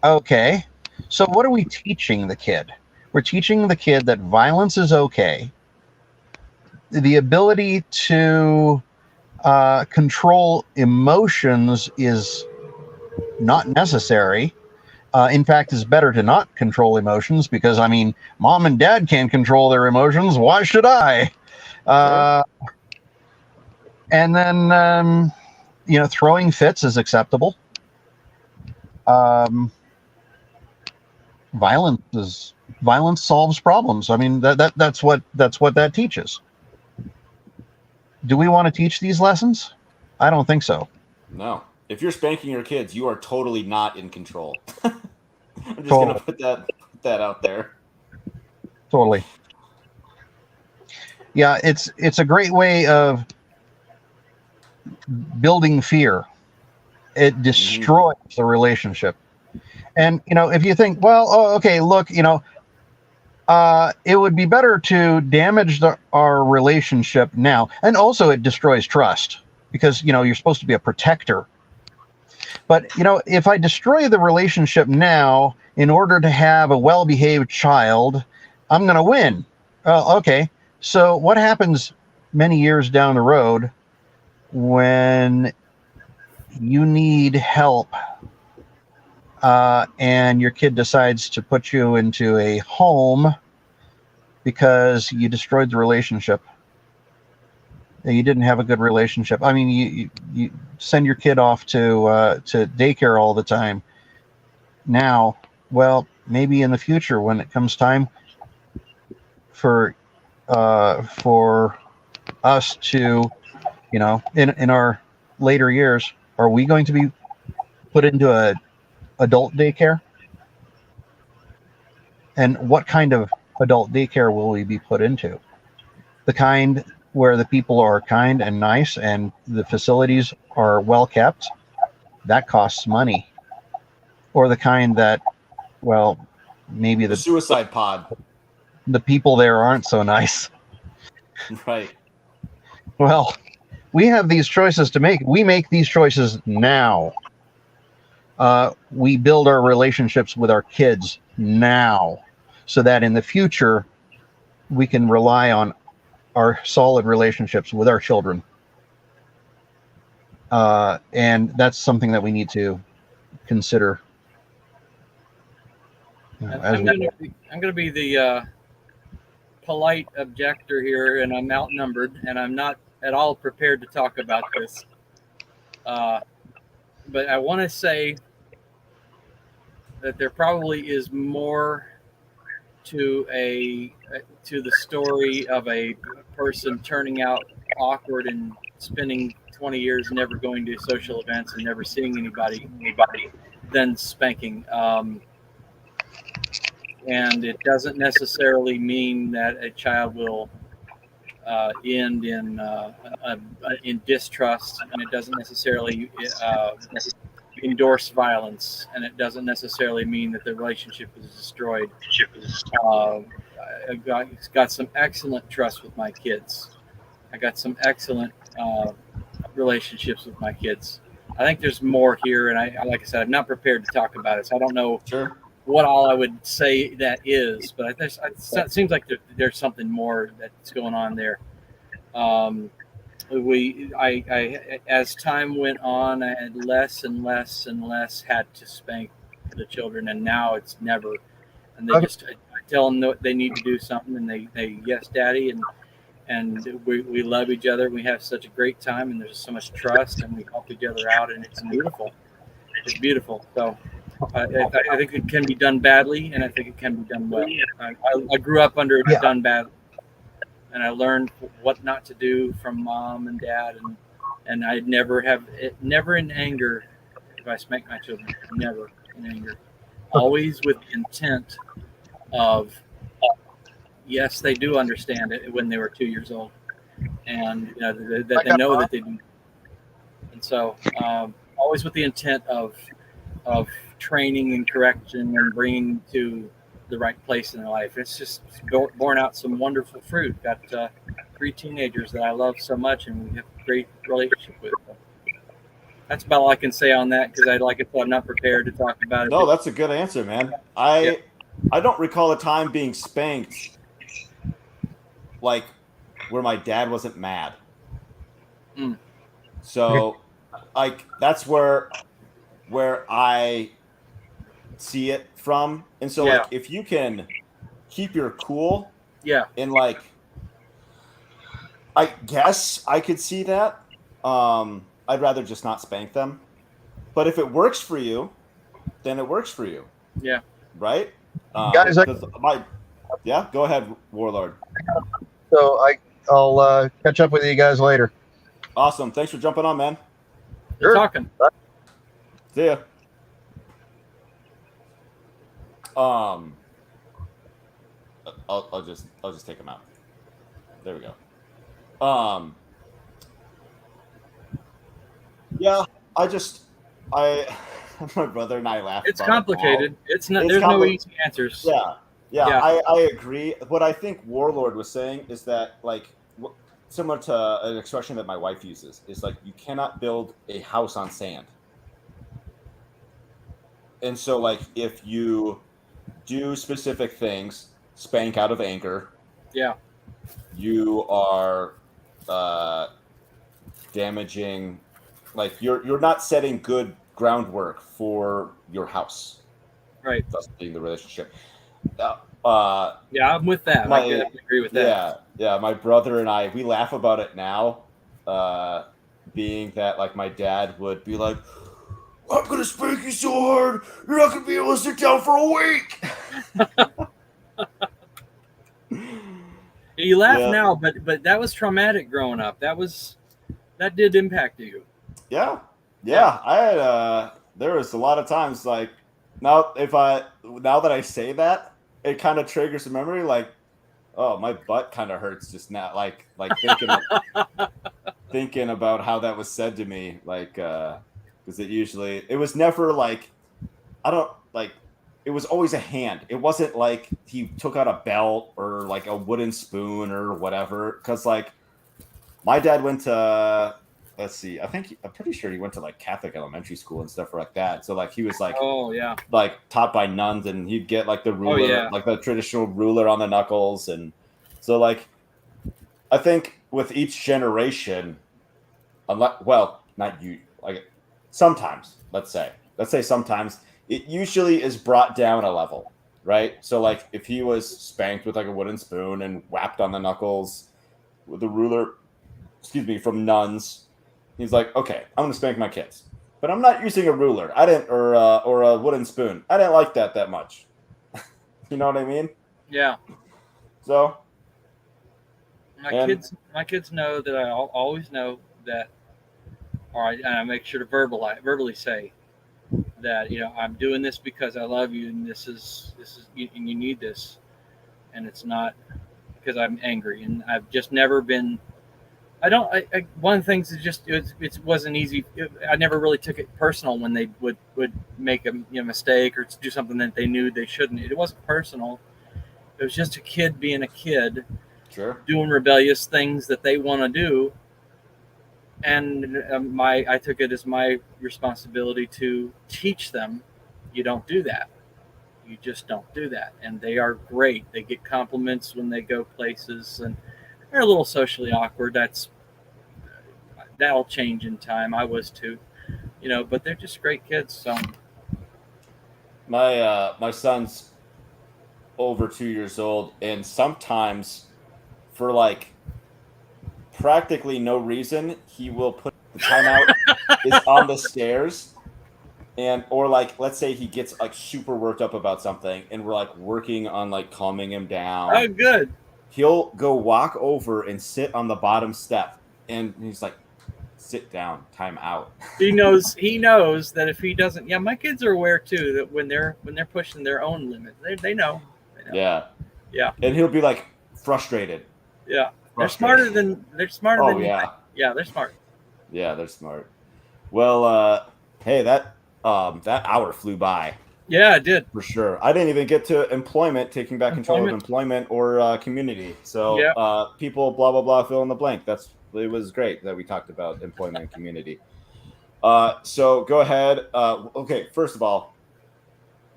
Okay. So what are we teaching the kid? We're teaching the kid that violence is okay. The ability to control emotions is not necessary. In fact, it's better to not control emotions because, I mean, mom and dad can't control their emotions. Why should I? Sure. And then, throwing fits is acceptable. Violence solves problems. I mean, that's what that teaches. Do we want to teach these lessons? I don't think so. No. If you're spanking your kids, you are totally not in control. I'm just Totally. gonna put that out there. Totally. Yeah, it's a great way of building fear. It destroys the relationship. And if you think, well, okay, look, it would be better to damage our relationship now, and also it destroys trust because you're supposed to be a protector. But if I destroy the relationship now in order to have a well-behaved child, I'm going to win. Okay. So what happens many years down the road when you need help and your kid decides to put you into a home because you destroyed the relationship? You didn't have a good relationship. I mean, you send your kid off to daycare all the time. Now, well, maybe in the future when it comes time for us to, in our later years, are we going to be put into a adult daycare? And what kind of adult daycare will we be put into? The kind where the people are kind and nice and the facilities are well kept? That costs money. Or the kind that, well, maybe The suicide pod. the people there aren't so nice. Right. Well, we have these choices to make. We make these choices now. We build our relationships with our kids now so that in the future we can rely on our solid relationships with our children. And that's something that we need to consider. I'm going to be the polite objector here, and I'm outnumbered, and I'm not at all prepared to talk about this. But I want to say that there probably is more to the story of a person turning out awkward and spending 20 years never going to social events and never seeing anybody than spanking. And it doesn't necessarily mean that a child will end in distrust, and it doesn't necessarily endorse violence, and it doesn't necessarily mean that the relationship is destroyed. I got some excellent trust with my kids. I got some excellent relationships with my kids. I think there's more here, and I like I said, I'm not prepared to talk about it, so I don't know what all I would say that is, but it seems like there's something more that's going on there. As time went on, I had less and less and less had to spank the children, and now it's never. And they just I tell them that they need to do something, and they yes, daddy, and we love each other. We have such a great time, and there's so much trust, and we help each other out, and it's beautiful. It's beautiful. So I think it can be done badly, and I think it can be done well. I grew up under it done badly, and I learned what not to do from mom and dad, and I'd never in anger if I spanked my children. Never in anger. Always with the intent of, yes, they do understand it when they were 2 years old, and that they know that they do. And so always with the intent of training and correction and bringing to the right place in their life. It's just borne out some wonderful fruit. Got 3 teenagers that I love so much, and we have a great relationship with. That's about all I can say on that because I'm not prepared to talk about it. No, that's a good answer, man. I don't recall a time being spanked like where my dad wasn't mad. Mm. So like that's where I see it from. And so like if you can keep your cool, and like I guess I could see that. I'd rather just not spank them. But if it works for you, then it works for you. Yeah. Right? Guys, go ahead, Warlord. So I'll catch up with you guys later. Awesome. Thanks for jumping on, man. Good talking. See ya. I'll just take him out. There we go. Yeah, my brother and I laugh. It's complicated. There's no easy answers. Yeah. I agree. What I think Warlord was saying is that, like, similar to an expression that my wife uses, is like you cannot build a house on sand. And so, like, if you do specific things, spank out of anger, you are damaging. Like you're not setting good groundwork for your house, right? Thus being the relationship. I'm with that. I agree with that. Yeah. My brother and I, we laugh about it now, being that like my dad would be like, "I'm gonna spank you so hard, you're not gonna be able to sit down for a week." You laugh now, but that was traumatic growing up. That did impact you. Yeah. I had there was a lot of times like now that I say that, it kind of triggers a memory like, oh, my butt kind of hurts just now, like thinking about how that was said to me, like because it was never like it was always a hand. It wasn't like he took out a belt or like a wooden spoon or whatever, because like my dad went to let's see. I'm pretty sure he went to like Catholic elementary school and stuff like that. So like he was like, like taught by nuns, and he'd get like the ruler, like the traditional ruler on the knuckles, and so like I think with each generation, not you, like sometimes, let's say sometimes it usually is brought down a level, right? So like if he was spanked with like a wooden spoon and whapped on the knuckles with the ruler, from nuns. He's like, okay, I'm gonna spank my kids, but I'm not using a ruler. I didn't, or a wooden spoon. I didn't like that much. You know what I mean? Yeah. So my kids know that I always know that. All right, and I make sure to verbally say that I'm doing this because I love you, and this is and you need this, and it's not because I'm angry, and I've just never been. One of the things is just it wasn't easy. I never really took it personal when they would make a mistake or do something that they knew they shouldn't. It wasn't personal. It was just a kid being a kid, doing rebellious things that they want to do, and I took it as my responsibility to teach them, you don't do that. You just don't do that. And they are great. They get compliments when they go places, and they're a little socially awkward. That'll change in time. I was too, but they're just great kids. So my son's over 2 years old, and sometimes for like practically no reason, he will put the timeout is on the stairs, or like let's say he gets like super worked up about something, and we're like working on like calming him down. Oh, good. He'll go walk over and sit on the bottom step, and he's like, sit down, time out. He knows that if he doesn't, my kids are aware too that when they're pushing their own limits, they know. Yeah. And he'll be like frustrated. Yeah. They're smarter than you. Yeah. Yeah, they're smart. Yeah, they're smart. Well, hey, that hour flew by. Yeah, it did. For sure. I didn't even get to employment, taking back control of employment or community. So people, blah, blah, blah, fill in the blank. It was great that we talked about employment and community. So go ahead. Okay, first of all,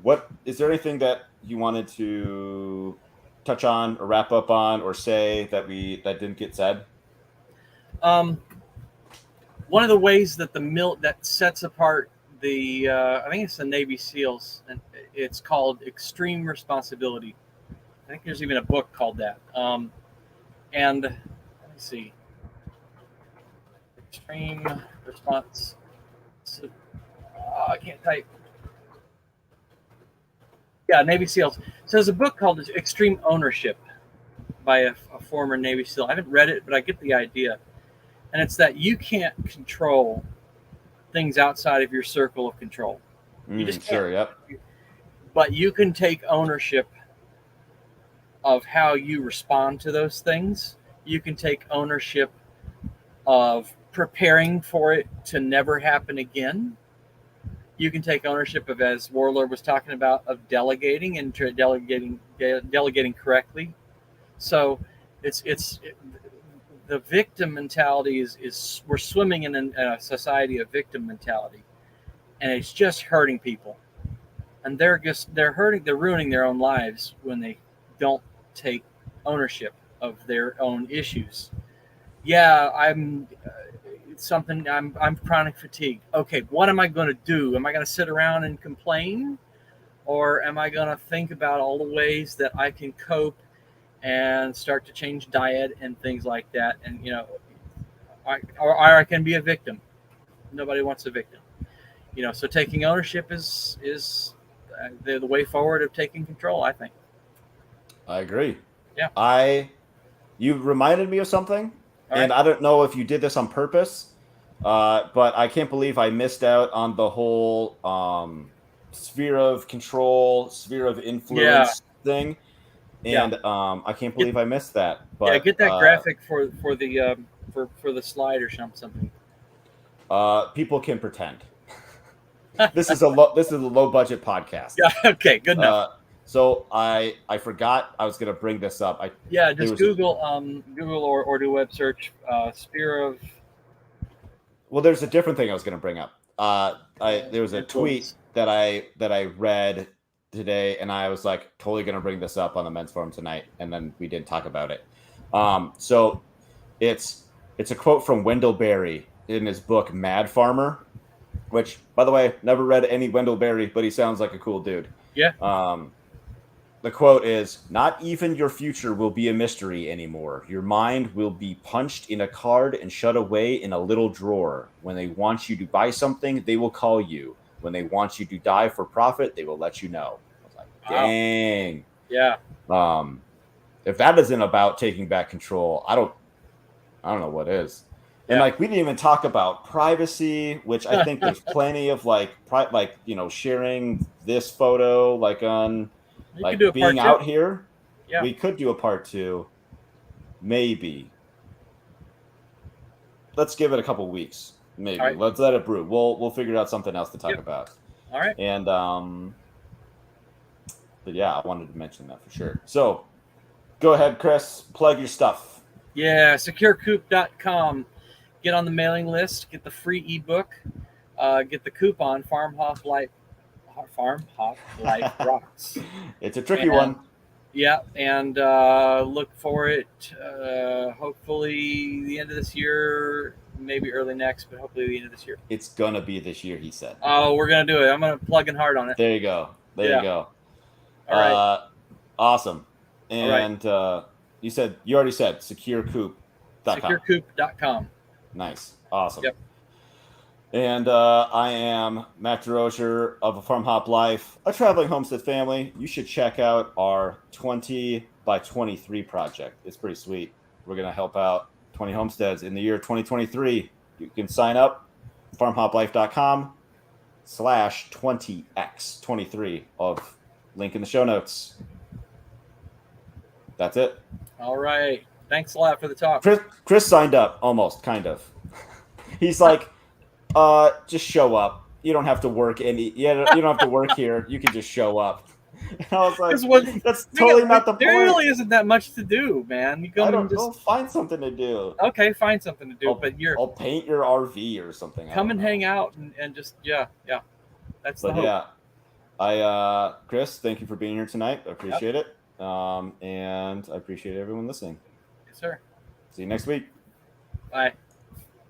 what is there anything that you wanted to touch on or wrap up on or say that didn't get said? One of the ways that that sets apart the I think it's the Navy SEALs, and it's called extreme responsibility. I think there's even a book called that. And let me see, extreme response. I can't type. Yeah, Navy SEALs. So there's a book called Extreme Ownership by a former Navy SEAL. I haven't read it, but I get the idea. And it's that you can't control things outside of your circle of control. You just can't. Sure, yep. But you can take ownership of how you respond to those things. You can take ownership of preparing for it to never happen again. You can take ownership of, as Warlord was talking about, of delegating and delegating correctly. So it's the victim mentality is we're swimming in a society of victim mentality, and it's just hurting people, and they're ruining their own lives when they don't take ownership of their own issues. Yeah, I'm chronic fatigue. Okay, what am I going to do? Am I going to sit around and complain, or am I going to think about all the ways that I can cope and start to change diet and things like that? And I can be a victim. Nobody wants a victim. So taking ownership is the way forward of taking control, I think. I agree. Yeah. You reminded me of something, All and right. I don't know if you did this on purpose, but I can't believe I missed out on the whole sphere of control, sphere of influence thing, and I can't believe I missed that. But get that graphic for the slide or something. People can pretend. This is a low budget podcast. Yeah. Okay. Good enough. So I forgot I was going to bring this up. Just Google or do a web search. Sphere of. Well, there's a different thing I was going to bring up. There was a tweet that I read today, and I was like totally going to bring this up on the men's forum tonight, and then we didn't talk about it. So it's a quote from Wendell Berry in his book Mad Farmer, which, by the way, never read any Wendell Berry, but he sounds like a cool dude. Yeah. The quote is, "Not even your future will be a mystery anymore. Your mind will be punched in a card and shut away in a little drawer. When they want you to buy something, they will call you. When they want you to die for profit, they will let you know." I was like, dang. Yeah. If that isn't about taking back control, I don't know what is. And we didn't even talk about privacy, which I think there's plenty of sharing this photo on being out here. Yeah. We could do a part 2. Maybe. Let's give it a couple weeks. Maybe. Right. Let's let it brew. We'll figure out something else to talk about. All right. And but yeah, I wanted to mention that for sure. So go ahead, Chris, plug your stuff. Yeah, SecureCoop.com. Get on the mailing list, get the free ebook, get the coupon FarmHopLife rocks. It's a tricky one. Yeah, and look for it hopefully the end of this year, maybe early next, but hopefully the end of this year. It's gonna be this year, he said. Oh, we're gonna do it. I'm gonna plug in hard on it. There you go. There you go. All right. Awesome. And you already said SecureCoop.com. SecureCoop.com. Nice. Awesome. Yep. And I am Matt Derosier of FarmHopLife, a traveling homestead family. You should check out our 20 by 23 project. It's pretty sweet. We're going to help out 20 homesteads in the year 2023. You can sign up farmhoplife.com/20x23 of link in the show notes. That's it. All right. Thanks a lot for the talk. Chris signed up, almost, kind of. He's like, just show up. You don't have to work you don't have to work here. You can just show up. And I was like, 'Cause what- that's totally not the There point. really isn't that much to do, man. You I come don't and just know. Find something to do. okay, find something to do. But I'll paint your RV or something. come and hang out and just yeah. That's the But hope. yeah, Chris, thank you for being here tonight. I appreciate it. And I appreciate everyone listening. Yes, sir. See you next week. Bye.